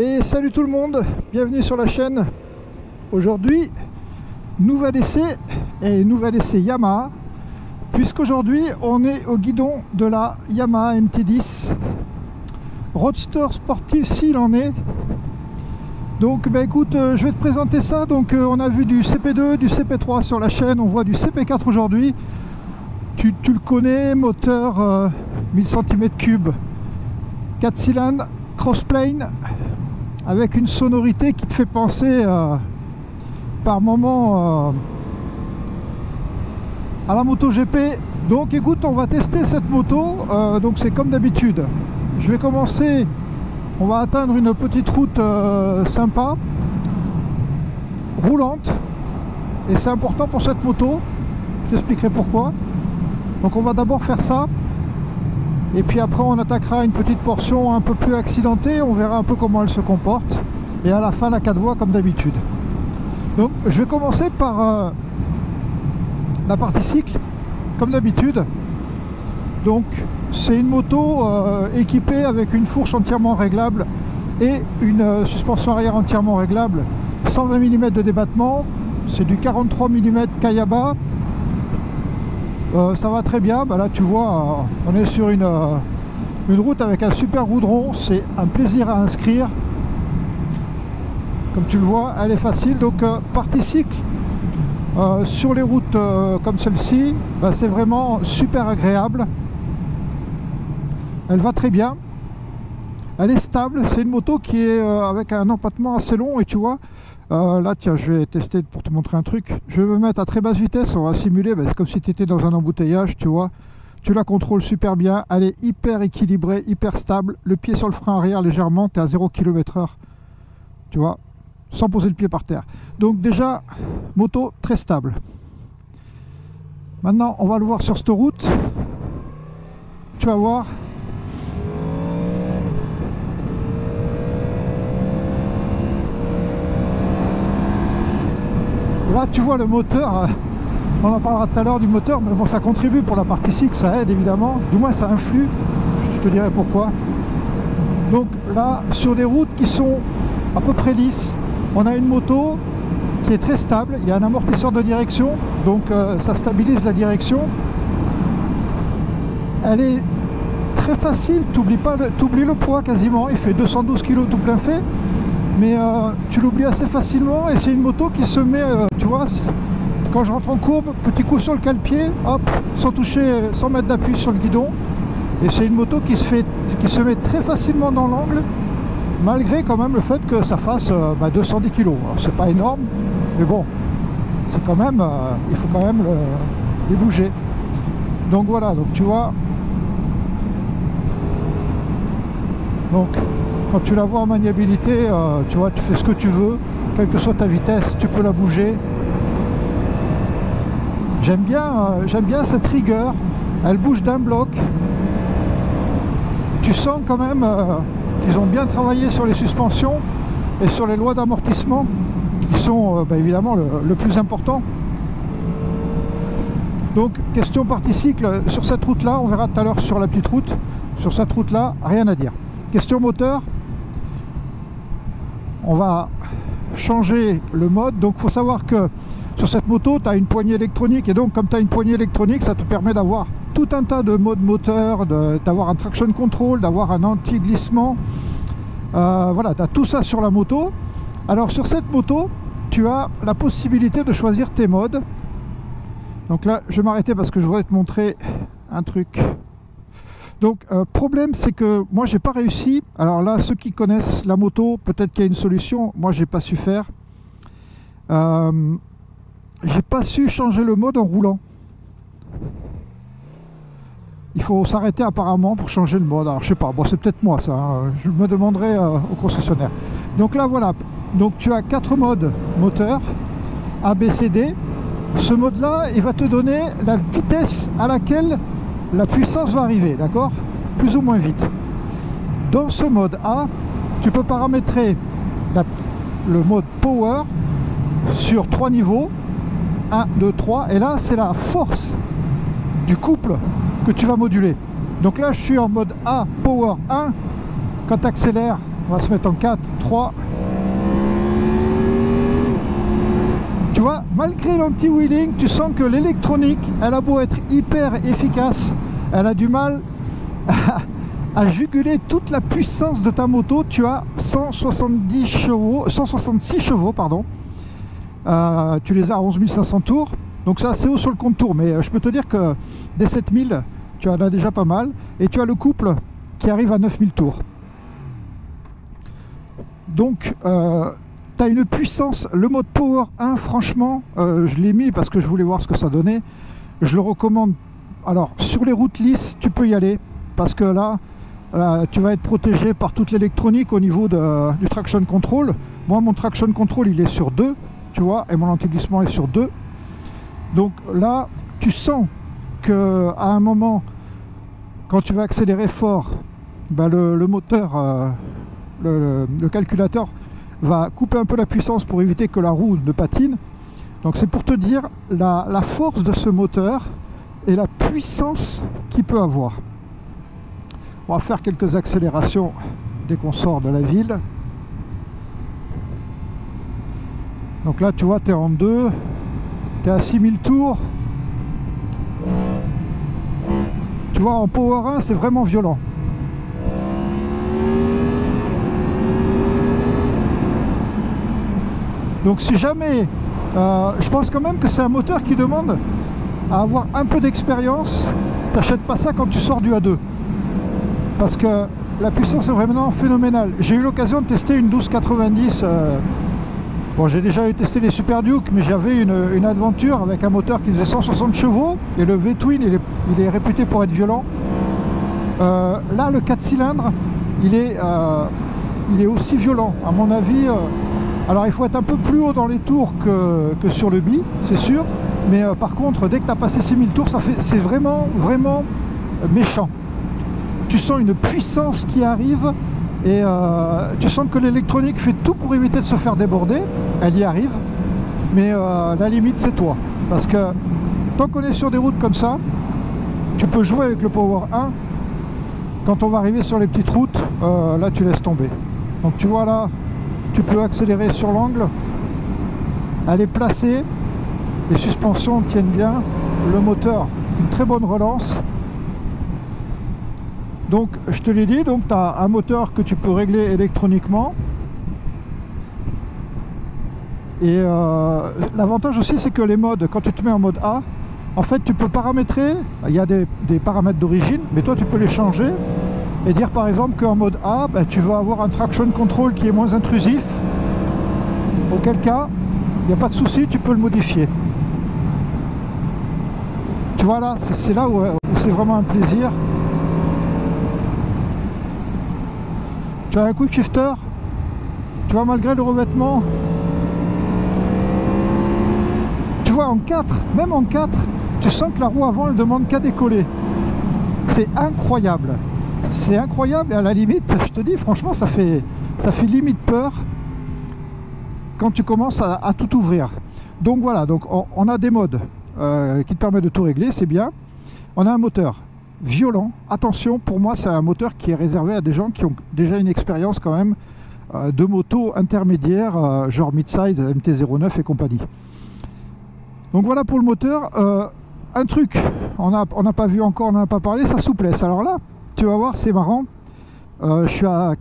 Et salut tout le monde, bienvenue sur la chaîne. Aujourd'hui, nouvel essai Yamaha, puisqu'aujourd'hui on est au guidon de la Yamaha MT-10 Roadster sportif s'il en est. Donc écoute, je vais te présenter ça. Donc on a vu du CP2, du CP3 sur la chaîne, on voit du CP4 aujourd'hui. Tu le connais, moteur 1000 cm3, 4 cylindres, crossplane, avec une sonorité qui te fait penser par moment à la MotoGP. Donc écoute, on va tester cette moto. Donc c'est comme d'habitude. Je vais commencer, on va atteindre une petite route sympa, roulante. Et c'est important pour cette moto. Je t'expliquerai pourquoi. Donc on va d'abord faire ça. Et puis après on attaquera une petite portion un peu plus accidentée, on verra un peu comment elle se comporte. Et à la fin la 4 voies comme d'habitude. Donc je vais commencer par la partie cycle, comme d'habitude. Donc c'est une moto équipée avec une fourche entièrement réglable et une suspension arrière entièrement réglable. 120 mm de débattement, c'est du 43 mm Kayaba. Ça va très bien. Là tu vois, on est sur une route avec un super goudron, c'est un plaisir à inscrire. Comme tu le vois, elle est facile. Donc partie cycle sur les routes comme celle-ci, c'est vraiment super agréable. Elle va très bien, elle est stable. C'est une moto qui est avec un empattement assez long. Et tu vois, là tiens, je vais tester pour te montrer un truc. Je vais me mettre à très basse vitesse, on va simuler. C'est comme si tu étais dans un embouteillage, tu vois. Tu la contrôles super bien, elle est hyper équilibrée, hyper stable. Le pied sur le frein arrière légèrement, tu es à 0 km/h, tu vois, sans poser le pied par terre. Donc déjà, moto très stable. Maintenant, on va le voir sur cette route. Tu vas voir. Là, tu vois le moteur, on en parlera tout à l'heure du moteur, mais bon, ça contribue pour la partie cycle, ça aide évidemment, du moins ça influe, je te dirai pourquoi. Donc là, sur des routes qui sont à peu près lisses, on a une moto qui est très stable, il y a un amortisseur de direction, donc ça stabilise la direction. Elle est très facile, t'oublies le poids quasiment, il fait 212 kg tout plein fait. Mais tu l'oublies assez facilement et c'est une moto qui se met, tu vois, quand je rentre en courbe, petit coup sur le cale-pied, hop, sans toucher, sans mettre d'appui sur le guidon. Et c'est une moto qui se met très facilement dans l'angle, malgré quand même le fait que ça fasse 210 kg. Alors c'est pas énorme, mais bon, c'est quand même, il faut quand même les bouger. Donc voilà, donc tu vois. Donc quand tu la vois en maniabilité, tu vois, tu fais ce que tu veux, quelle que soit ta vitesse, tu peux la bouger. J'aime bien cette rigueur, elle bouge d'un bloc. Tu sens quand même qu'ils ont bien travaillé sur les suspensions et sur les lois d'amortissement, qui sont évidemment le plus important. Donc, question partie cycle, sur cette route-là, on verra tout à l'heure sur la petite route, sur cette route-là, rien à dire. Question moteur, on va changer le mode. Donc il faut savoir que sur cette moto tu as une poignée électronique, et donc comme tu as une poignée électronique, ça te permet d'avoir tout un tas de modes moteur, d'avoir un traction control, d'avoir un anti-glissement, voilà, tu as tout ça sur la moto. Alors sur cette moto tu as la possibilité de choisir tes modes. Donc là je vais m'arrêter parce que je voudrais te montrer un truc. Donc problème, c'est que moi j'ai pas réussi. Alors là, ceux qui connaissent la moto, peut-être qu'il y a une solution, moi j'ai pas su faire. J'ai pas su changer le mode en roulant. Il faut s'arrêter apparemment pour changer le mode. Alors je sais pas, bon c'est peut-être moi ça, hein. Je me demanderai au concessionnaire. Donc là voilà, donc tu as 4 modes moteur, A, B, C, D. Ce mode là, il va te donner la vitesse à laquelle la puissance va arriver, d'accord? Plus ou moins vite. Dans ce mode A, tu peux paramétrer le mode Power sur 3 niveaux. 1, 2, 3. Et là, c'est la force du couple que tu vas moduler. Donc là, je suis en mode A, Power 1. Quand tu accélères, On va se mettre en 4, 3. Tu vois, malgré l'anti-wheeling, tu sens que l'électronique, elle a beau être hyper efficace, elle a du mal à juguler toute la puissance de ta moto. Tu as 166 chevaux, pardon. Tu les as à 11 500 tours, donc c'est assez haut sur le compte tour, mais je peux te dire que des 7000, tu en as déjà pas mal, et tu as le couple qui arrive à 9000 tours. Donc, tu as une puissance, le mode Power 1, franchement, je l'ai mis parce que je voulais voir ce que ça donnait. Je le recommande. Alors, sur les routes lisses, tu peux y aller, parce que là, tu vas être protégé par toute l'électronique au niveau du traction control. Moi, mon traction control, il est sur 2, tu vois, et mon anti-glissement est sur 2. Donc là, tu sens qu'à un moment, quand tu vas accélérer fort, ben le moteur, le calculateur va couper un peu la puissance pour éviter que la roue ne patine. Donc c'est pour te dire la force de ce moteur et la puissance qu'il peut avoir. On va faire quelques accélérations dès qu'on sort de la ville. Donc là tu vois, tu es en 2, tu es à 6000 tours. Tu vois, en Power 1 c'est vraiment violent. Donc si jamais, je pense quand même que c'est un moteur qui demande à avoir un peu d'expérience. T'achètes pas ça quand tu sors du A2. Parce que la puissance est vraiment phénoménale. J'ai eu l'occasion de tester une 1290. Bon, j'ai déjà testé les Super Duke, mais j'avais une Adventure avec un moteur qui faisait 160 chevaux. Et le V-Twin, il est réputé pour être violent. Là, le 4 cylindres, il est aussi violent. À mon avis, alors il faut être un peu plus haut dans les tours que sur le Bi, c'est sûr. Mais par contre, dès que tu as passé 6000 tours, c'est vraiment, vraiment méchant. Tu sens une puissance qui arrive et tu sens que l'électronique fait tout pour éviter de se faire déborder. Elle y arrive, mais la limite c'est toi. Parce que tant qu'on est sur des routes comme ça, tu peux jouer avec le Power 1. Quand on va arriver sur les petites routes, là tu laisses tomber. Donc tu vois là, tu peux accélérer sur l'angle. Elle est placée, les suspensions tiennent bien, le moteur, une très bonne relance. Donc je te l'ai dit, donc tu as un moteur que tu peux régler électroniquement. Et l'avantage aussi c'est que les modes, quand tu te mets en mode A, en fait tu peux paramétrer, il y a des paramètres d'origine, mais toi tu peux les changer et dire par exemple qu'en mode A, ben, tu vas avoir un traction control qui est moins intrusif, auquel cas il n'y a pas de souci, tu peux le modifier. Tu vois là, c'est là où c'est vraiment un plaisir. Tu as un quick shifter, tu vois, malgré le revêtement, tu vois, en 4, même en 4, tu sens que la roue avant elle demande qu'à décoller. C'est incroyable, c'est incroyable, et à la limite, je te dis franchement, ça fait limite peur quand tu commences à tout ouvrir. Donc voilà, donc on a des modes qui te permettent de tout régler, c'est bien. On a un moteur violent, attention, pour moi c'est un moteur qui est réservé à des gens qui ont déjà une expérience quand même de moto intermédiaire, genre Midsize, MT-09 et compagnie. Donc voilà pour le moteur. Un truc, on n'a pas vu encore, on n'en a pas parlé, sa souplesse. Alors là, tu vas voir, c'est marrant, je suis à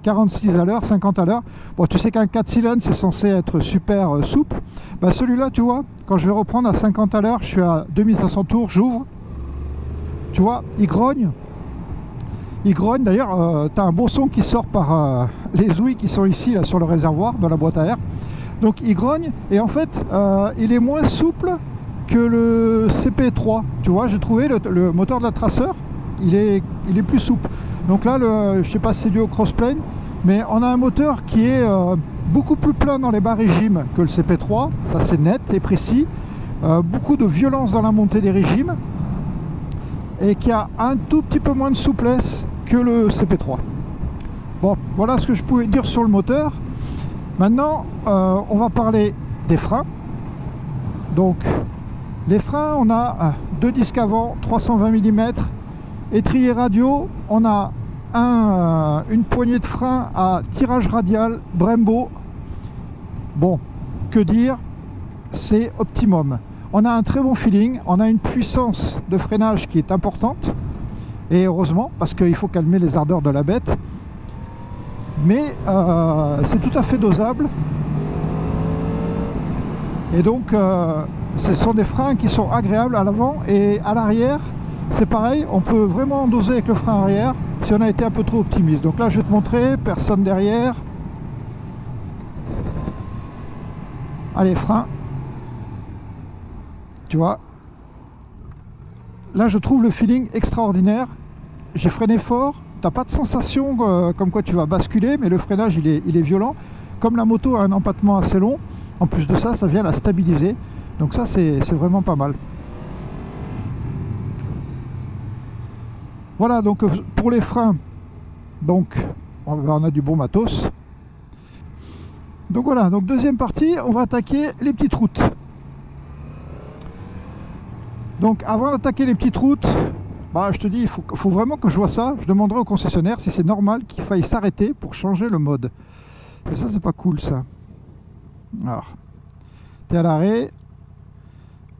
46 à l'heure, 50 à l'heure. Bon, tu sais qu'un 4 cylindres c'est censé être super souple. Bah, celui-là, tu vois, quand je vais reprendre à 50 à l'heure, je suis à 2500 tours, j'ouvre. Tu vois, il grogne. Il grogne. D'ailleurs, tu as un bon son qui sort par les ouïes qui sont ici, là, sur le réservoir, dans la boîte à air. Donc, il grogne. Et en fait, il est moins souple que le CP3. Tu vois, j'ai trouvé le moteur de la Tracer, il est plus souple. Donc là, je sais pas si c'est dû au crossplane, mais on a un moteur qui est beaucoup plus plein dans les bas régimes que le CP3. Ça, c'est net et précis. Beaucoup de violence dans la montée des régimes. Et qui a un tout petit peu moins de souplesse que le CP3. Bon, voilà ce que je pouvais dire sur le moteur. Maintenant, on va parler des freins. Donc, les freins, on a deux disques avant, 320 mm, étrier radio, on a une poignée de frein à tirage radial Brembo. Bon, que dire, c'est optimum. On a un très bon feeling, on a une puissance de freinage qui est importante, et heureusement, parce qu'il faut calmer les ardeurs de la bête. Mais c'est tout à fait dosable. Et donc, ce sont des freins qui sont agréables à l'avant et à l'arrière. C'est pareil, on peut vraiment doser avec le frein arrière si on a été un peu trop optimiste. Donc là, je vais te montrer, personne derrière. Allez, frein. Tu vois, là je trouve le feeling extraordinaire. J'ai freiné fort, t'as pas de sensation comme quoi tu vas basculer, mais le freinage il est violent. Comme la moto a un empattement assez long, en plus de ça, ça vient la stabiliser. Donc ça c'est vraiment pas mal. Voilà, donc pour les freins, donc on a du bon matos. Donc voilà, donc deuxième partie, on va attaquer les petites routes. Donc avant d'attaquer les petites routes, bah, je te dis, il faut vraiment que je vois ça. Je demanderai au concessionnaire si c'est normal qu'il faille s'arrêter pour changer le mode. Ça, c'est pas cool ça. Alors, tu es à l'arrêt.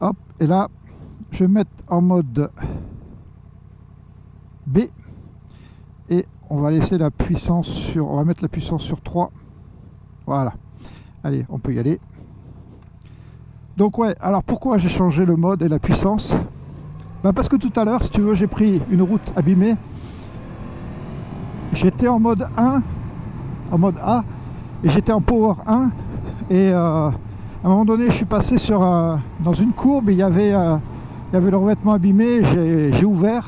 Hop, et là, je vais mettre en mode B. Et on va laisser la puissance sur... On va mettre la puissance sur 3. Voilà. Allez, on peut y aller. Donc ouais, alors pourquoi j'ai changé le mode et la puissance? Ben parce que tout à l'heure, si tu veux, j'ai pris une route abîmée. J'étais en mode 1, en mode A, et j'étais en Power 1. Et à un moment donné, je suis passé sur dans une courbe, et il y avait le revêtement abîmé, j'ai ouvert.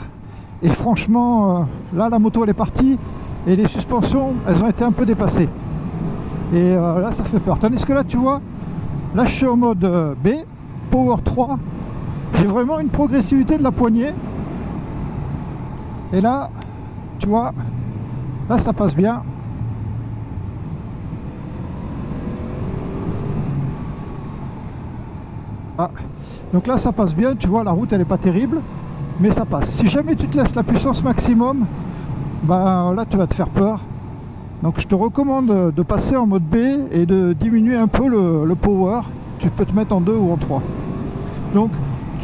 Et franchement, là, la moto, elle est partie, et les suspensions, elles ont été un peu dépassées. Et là, ça fait peur. Tandis que là, tu vois, là, je suis en mode B, Power 3. J'ai vraiment une progressivité de la poignée. Et là, tu vois, là, ça passe bien. Ah, donc là, ça passe bien. Tu vois, la route, elle n'est pas terrible, mais ça passe. Si jamais tu te laisses la puissance maximum, bah, là, tu vas te faire peur. Donc, je te recommande de passer en mode B et de diminuer un peu le power. Tu peux te mettre en 2 ou en 3. Donc,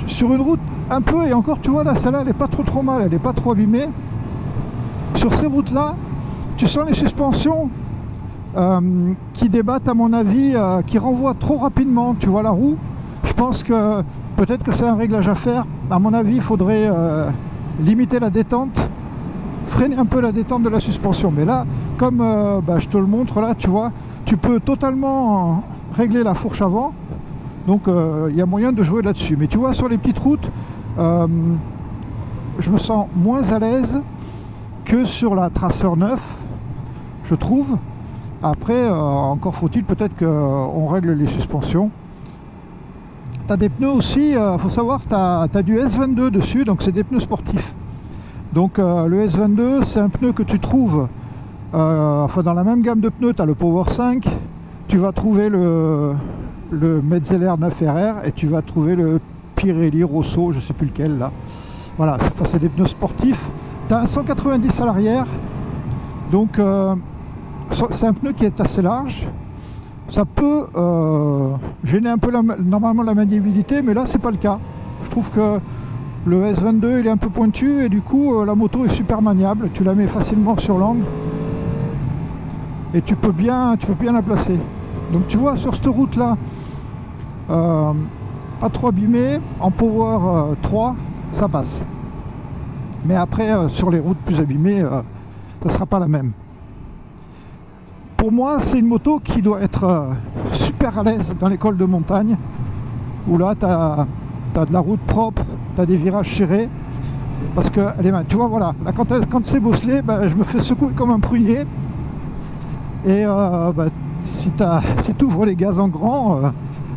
sur une route un peu, et encore, tu vois, là, celle-là, elle n'est pas trop mal, elle n'est pas trop abîmée. Sur ces routes-là, tu sens les suspensions qui débattent, à mon avis, qui renvoient trop rapidement. Tu vois la roue, je pense que peut-être que c'est un réglage à faire. À mon avis, il faudrait limiter la détente, freiner un peu la détente de la suspension. Mais là, comme bah, je te le montre, là, tu vois, tu peux totalement régler la fourche avant. Donc il y a moyen de jouer là-dessus. Mais tu vois, sur les petites routes, je me sens moins à l'aise que sur la Tracer 9, je trouve. Après, encore faut-il peut-être qu'on règle les suspensions. Tu as des pneus aussi, il faut savoir que tu as du S22 dessus, donc c'est des pneus sportifs. Donc le S22, c'est un pneu que tu trouves, enfin dans la même gamme de pneus, tu as le Power 5, tu vas trouver le Metzeler 9RR et tu vas trouver le Pirelli Rosso, je ne sais plus lequel là. Voilà, enfin, c'est des pneus sportifs. Tu as un 190 à l'arrière, donc c'est un pneu qui est assez large. Ça peut gêner un peu normalement la maniabilité, mais là c'est pas le cas. Je trouve que le S22 il est un peu pointu et du coup la moto est super maniable. Tu la mets facilement sur l'angle et tu peux bien la placer. Donc tu vois, sur cette route là, pas trop abîmé, en Power 3 ça passe. Mais après sur les routes plus abîmées, ça sera pas la même. Pour moi, c'est une moto qui doit être super à l'aise dans les cols de montagne, où là, tu as de la route propre, tu as des virages serrés, parce que, tu vois, voilà, là, quand c'est bosselé, bah, je me fais secouer comme un prunier, et bah, si tu ouvres les gaz en grand,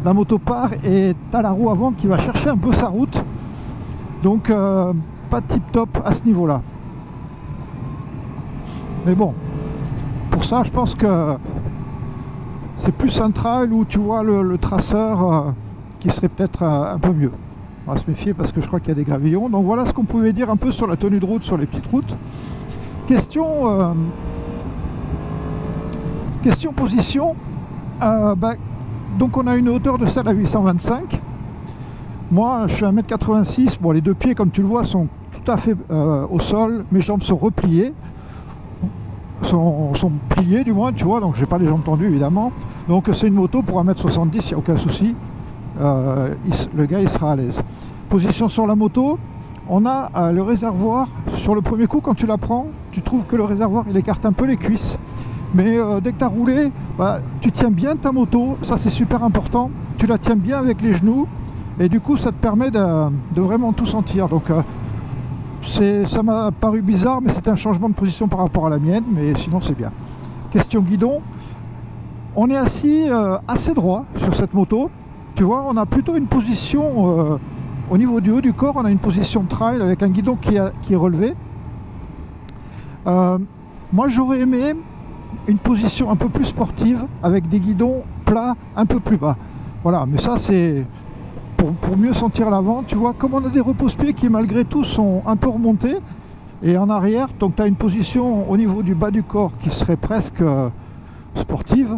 la moto part, et tu as la roue avant qui va chercher un peu sa route, donc pas tip-top à ce niveau-là. Mais bon, pour ça, je pense que c'est plus un trail où tu vois le traceur qui serait peut-être un peu mieux. On va se méfier parce que je crois qu'il y a des gravillons. Donc voilà ce qu'on pouvait dire un peu sur la tenue de route, sur les petites routes. Question position. Donc on a une hauteur de selle à 825. Moi je suis à 1m86. Bon, les deux pieds comme tu le vois sont tout à fait au sol. Mes jambes sont repliées. Sont pliées du moins, tu vois, donc j'ai pas les jambes tendues évidemment. Donc c'est une moto pour 1m70, il n'y a aucun souci. Le gars il sera à l'aise. Position sur la moto, on a le réservoir. Sur le premier coup quand tu la prends, tu trouves que le réservoir il écarte un peu les cuisses. Mais dès que tu as roulé, tu tiens bien ta moto, ça c'est super important. Tu la tiens bien avec les genoux et du coup ça te permet de vraiment tout sentir. Donc ça m'a paru bizarre, mais c'est un changement de position par rapport à la mienne, mais sinon c'est bien. Question guidon, on est assis assez droit sur cette moto. Tu vois, on a plutôt une position au niveau du haut du corps, on a une position trail avec un guidon qui est relevé. Moi j'aurais aimé une position un peu plus sportive avec des guidons plats un peu plus bas. Voilà, mais ça c'est pour mieux sentir l'avant. Tu vois, comme on a des repose-pieds qui malgré tout sont un peu remontés et en arrière, donc tu as une position au niveau du bas du corps qui serait presque sportive,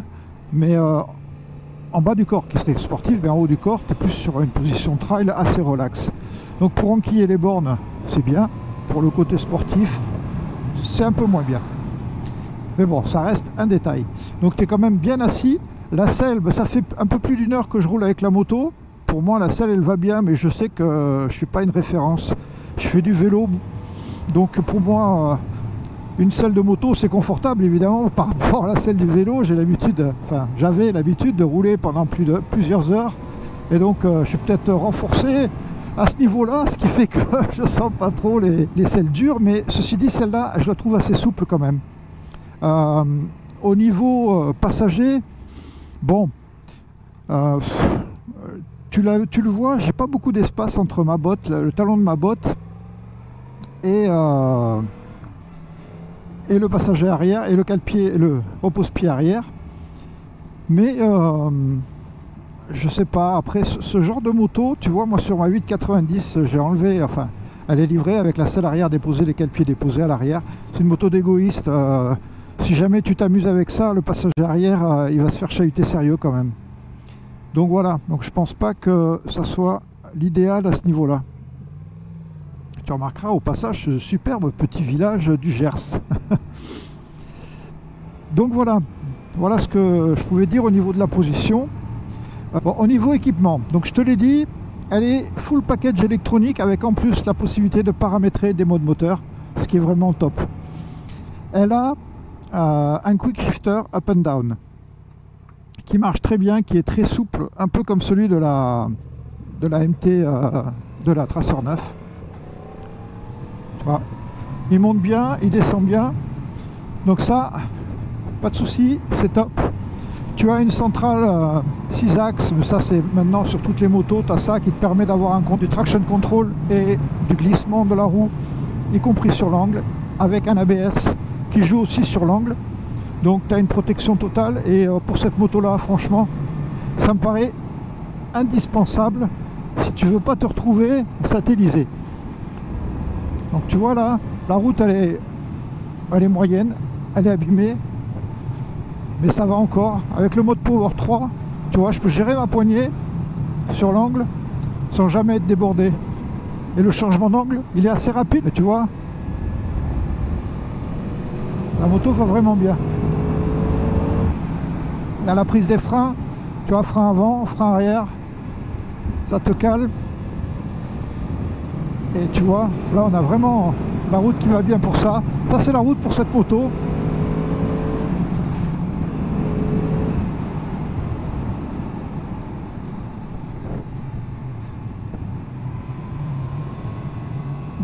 mais en bas du corps qui serait sportive, mais en haut du corps tu es plus sur une position trail assez relax. Donc pour enquiller les bornes c'est bien, pour le côté sportif c'est un peu moins bien. Mais bon, ça reste un détail. Donc tu es quand même bien assis. La selle, ça fait un peu plus d'1 heure que je roule avec la moto. Pour moi, la selle, elle va bien, mais je sais que je ne suis pas une référence. Je fais du vélo. Donc pour moi, une selle de moto, c'est confortable, évidemment. Par rapport à la selle du vélo, j'avais l'habitude de rouler pendant plusieurs heures. Et donc, je suis peut-être renforcé à ce niveau-là, ce qui fait que je sens pas trop les selles dures. Mais ceci dit, celle-là, je la trouve assez souple quand même. Au niveau passager, bon, tu le vois, j'ai pas beaucoup d'espace entre ma botte, le talon de ma botte et le passager arrière et le repose-pied arrière. Mais je sais pas, après ce genre de moto, tu vois, moi sur ma 890, j'ai enlevé, enfin, elle est livrée avec la selle arrière déposée, les cale-pieds déposés à l'arrière. C'est une moto d'égoïste. Si jamais tu t'amuses avec ça, le passager arrière, il va se faire chahuter sérieux quand même. Donc voilà, donc je pense pas que ça soit l'idéal à ce niveau-là. Tu remarqueras au passage ce superbe petit village du Gers. Donc voilà, voilà ce que je pouvais dire au niveau de la position. Bon, au niveau équipement, donc je te l'ai dit, elle est full package électronique avec en plus la possibilité de paramétrer des modes moteur, ce qui est vraiment top. Elle a un quick shifter up and down qui marche très bien, qui est très souple, un peu comme celui de la MT de la Tracer 9. Tu vois, il monte bien, il descend bien, donc ça, pas de souci, c'est top. Tu as une centrale 6 axes, mais ça c'est maintenant sur toutes les motos, tu as ça qui te permet d'avoir du traction control et du glissement de la roue, y compris sur l'angle, avec un ABS qui joue aussi sur l'angle. Donc tu as une protection totale et pour cette moto là, franchement, ça me paraît indispensable si tu veux pas te retrouver satellisé. Donc tu vois là, la route elle est moyenne, elle est abîmée, mais ça va encore. Avec le mode Power 3, tu vois, je peux gérer ma poignée sur l'angle sans jamais être débordé. Et le changement d'angle, il est assez rapide, tu vois. La moto va vraiment bien. Il y a la prise des freins, tu vois, frein avant, frein arrière, ça te cale. Et tu vois, là on a vraiment la route qui va bien pour ça. Ça c'est la route pour cette moto.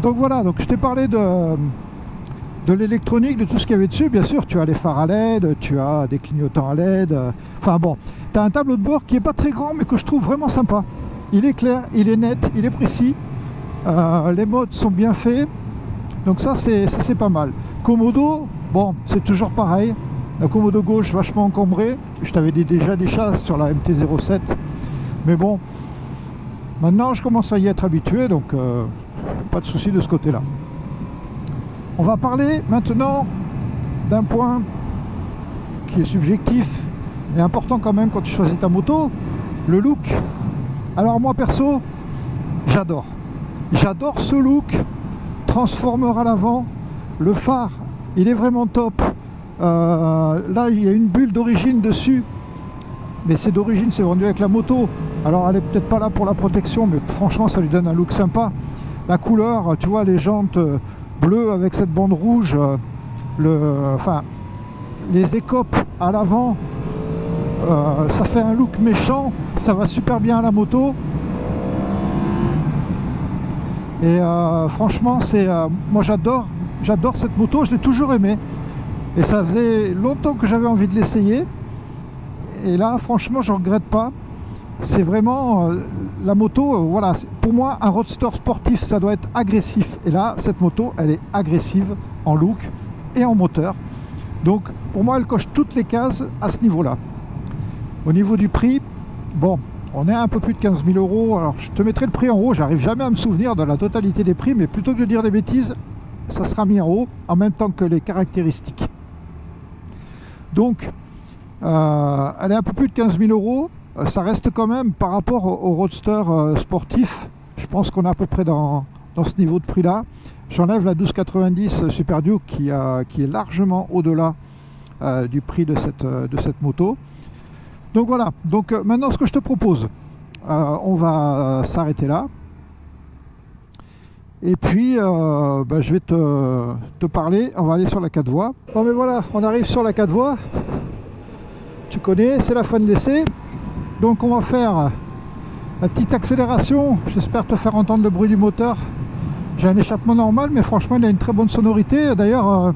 Donc voilà, donc je t'ai parlé de l'électronique, de tout ce qu'il y avait dessus. Bien sûr, tu as les phares à LED, tu as des clignotants à LED. Enfin bon, tu as un tableau de bord qui n'est pas très grand, mais que je trouve vraiment sympa. Il est clair, il est net, il est précis. Les modes sont bien faits. Donc ça c'est pas mal. Commodo, bon, c'est toujours pareil. La commodo gauche vachement encombrée. Je t'avais dit déjà des chasses sur la MT-07. Mais bon, maintenant je commence à y être habitué, donc pas de souci de ce côté-là. On va parler maintenant d'un point qui est subjectif mais important quand même quand tu choisis ta moto, le look. Alors moi perso, j'adore ce look, transformer à l'avant, le phare, il est vraiment top. Là il y a une bulle d'origine dessus, mais c'est d'origine, c'est vendu avec la moto, alors elle est peut-être pas là pour la protection, mais franchement ça lui donne un look sympa. La couleur, tu vois, les jantes bleues avec cette bande rouge, les écopes à l'avant, ça fait un look méchant, ça va super bien à la moto. Et franchement, moi j'adore cette moto, je l'ai toujours aimée. Et ça faisait longtemps que j'avais envie de l'essayer. Et là, franchement, je ne regrette pas. C'est vraiment la moto, voilà, pour moi, un roadster sportif, ça doit être agressif. Et là, cette moto, elle est agressive en look et en moteur. Donc, pour moi, elle coche toutes les cases à ce niveau-là. Au niveau du prix, bon, on est à un peu plus de 15 000 €. Alors, je te mettrai le prix en haut. J'arrive jamais à me souvenir de la totalité des prix, mais plutôt que de dire des bêtises, ça sera mis en haut, en même temps que les caractéristiques. Donc, elle est un peu plus de 15 000 €. Ça reste quand même, par rapport au roadster sportif, je pense qu'on est à peu près dans ce niveau de prix-là. J'enlève la 1290 Super Duke qui est largement au-delà du prix de cette moto. Donc voilà, donc maintenant ce que je te propose, on va s'arrêter là. Et puis je vais te parler, on va aller sur la 4 voies. Bon mais voilà, on arrive sur la 4 voies. Tu connais, c'est la fin de l'essai. Donc on va faire la petite accélération, j'espère te faire entendre le bruit du moteur. J'ai un échappement normal, mais franchement il a une très bonne sonorité. D'ailleurs,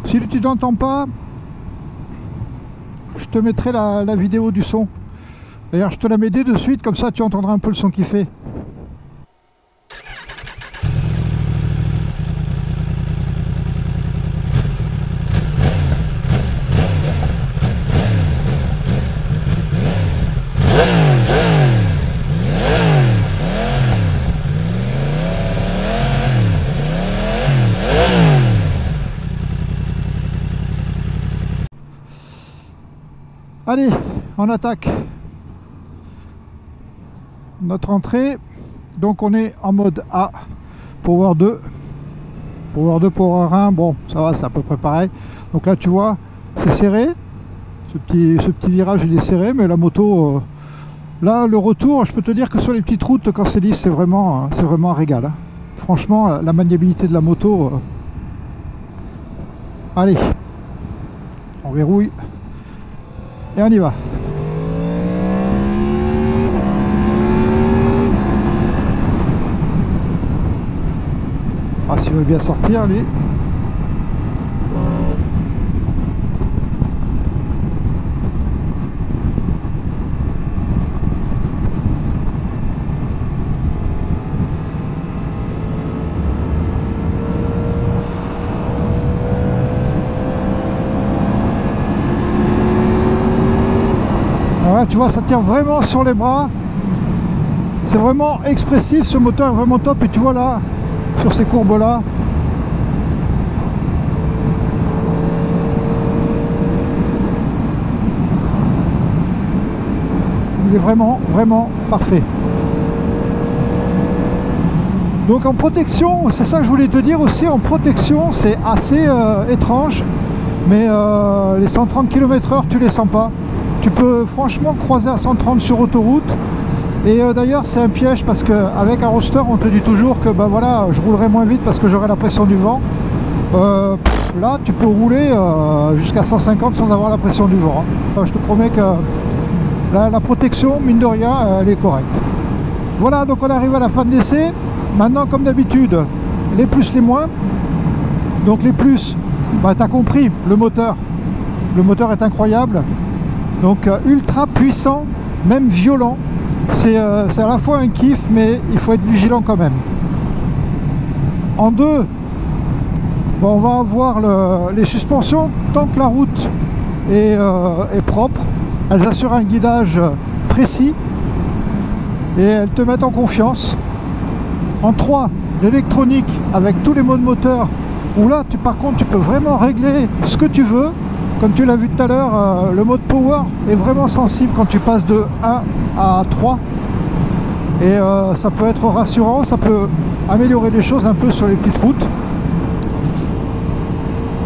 si tu n'entends pas, je te mettrai la vidéo du son. D'ailleurs je te la mets de suite, comme ça tu entendras un peu le son qu'il fait. Allez, on attaque notre entrée. Donc on est en mode A, Power 2. Power 2, Power 1, bon, ça va, c'est à peu près pareil. Donc là, tu vois, c'est serré. Ce petit virage, il est serré, mais la moto... là, le retour, je peux te dire que sur les petites routes, quand c'est lisse, c'est vraiment un régal. Hein. Franchement, la maniabilité de la moto... Allez, on verrouille. Et on y va. Ah, s'il veut bien sortir, lui. Voilà, tu vois, ça tire vraiment sur les bras. C'est vraiment expressif, ce moteur est vraiment top. Et tu vois là, sur ces courbes là, il est vraiment parfait. Donc en protection, c'est ça que je voulais te dire aussi, en protection c'est assez étrange, mais les 130 km/h tu les sens pas. Tu peux franchement croiser à 130 sur autoroute. Et d'ailleurs c'est un piège parce qu'avec un roadster on te dit toujours que bah voilà, je roulerai moins vite parce que j'aurai la pression du vent. Là tu peux rouler jusqu'à 150 sans avoir la pression du vent. Hein. Je te promets que la protection, mine de rien, elle est correcte. Voilà, donc on arrive à la fin de l'essai. Maintenant, comme d'habitude, les plus, les moins. Donc les plus, bah, tu as compris, le moteur. Le moteur est incroyable. Donc ultra puissant, même violent. C'est à la fois un kiff, mais il faut être vigilant quand même. En deux, bon, on va avoir les suspensions. Tant que la route est propre, elles assurent un guidage précis et elles te mettent en confiance. En 3, l'électronique avec tous les modes moteur où là par contre tu peux vraiment régler ce que tu veux. Comme tu l'as vu tout à l'heure, le mode power est vraiment sensible quand tu passes de 1 à 3. Et ça peut être rassurant, ça peut améliorer les choses un peu sur les petites routes.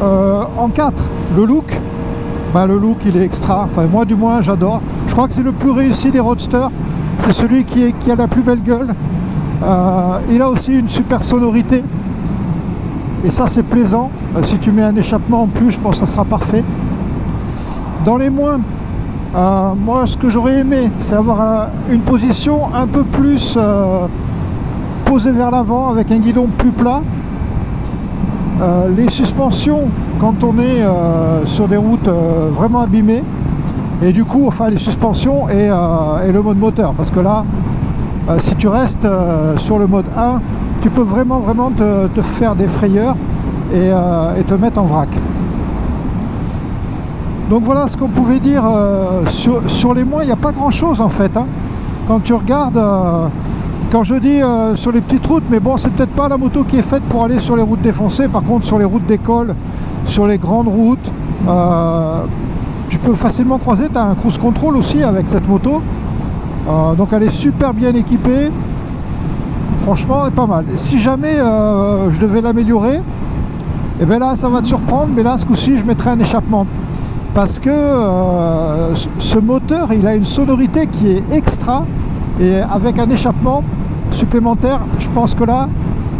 En 4, le look, le look il est extra, enfin moi du moins j'adore. Je crois que c'est le plus réussi des roadsters, c'est celui qui a la plus belle gueule. Il a aussi une super sonorité, et ça c'est plaisant. Si tu mets un échappement en plus, je pense que ça sera parfait. Dans les moins, moi ce que j'aurais aimé, c'est avoir une position un peu plus posée vers l'avant, avec un guidon plus plat. Les suspensions, quand on est sur des routes vraiment abîmées, et du coup enfin les suspensions et le mode moteur, parce que là si tu restes sur le mode 1, tu peux vraiment te faire des frayeurs et te mettre en vrac. Donc voilà ce qu'on pouvait dire sur les moins. Il n'y a pas grand chose en fait, hein. Quand tu regardes, quand je dis sur les petites routes, mais bon, c'est peut-être pas la moto qui est faite pour aller sur les routes défoncées. Par contre sur les routes d'école, sur les grandes routes, tu peux facilement croiser. Tu as un cruise control aussi avec cette moto, donc elle est super bien équipée. Franchement elle est pas mal. Et si jamais je devais l'améliorer, et bien là ça va te surprendre, mais là ce coup-ci je mettrai un échappement, parce que ce moteur il a une sonorité qui est extra, et avec un échappement supplémentaire, je pense que là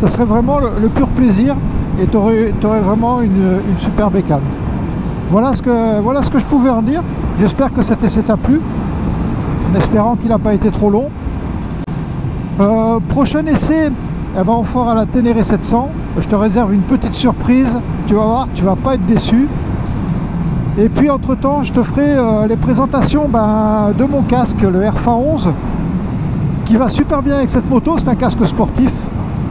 ça serait vraiment le pur plaisir, et tu aurais vraiment une super bécane. Voilà ce que je pouvais en dire. J'espère que cet essai t'a plu, en espérant qu'il n'a pas été trop long. Prochain essai, on fera la Ténéré 700. Je te réserve une petite surprise, tu vas voir, tu vas pas être déçu. Et puis entre temps je te ferai les présentations de mon casque, le RFA11, qui va super bien avec cette moto. C'est un casque sportif,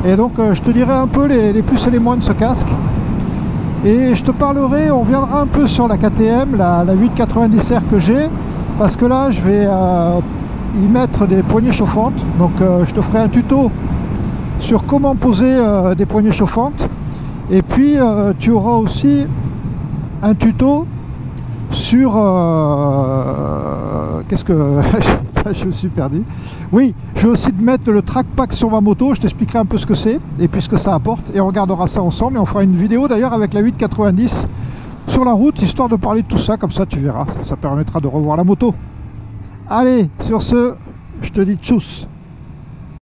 et donc je te dirai un peu les plus et les moins de ce casque. Et je te parlerai, on reviendra un peu sur la KTM, la 890R que j'ai, parce que là je vais y mettre des poignées chauffantes. Donc je te ferai un tuto sur comment poser des poignées chauffantes, et puis tu auras aussi un tuto sur qu'est-ce que je me suis perdu. Oui, je vais aussi te mettre le track pack sur ma moto. Je t'expliquerai un peu ce que c'est et puis ce que ça apporte, et on regardera ça ensemble, et on fera une vidéo d'ailleurs avec la 890 sur la route, histoire de parler de tout ça. Comme ça tu verras, ça permettra de revoir la moto. Allez, sur ce, je te dis tchuss.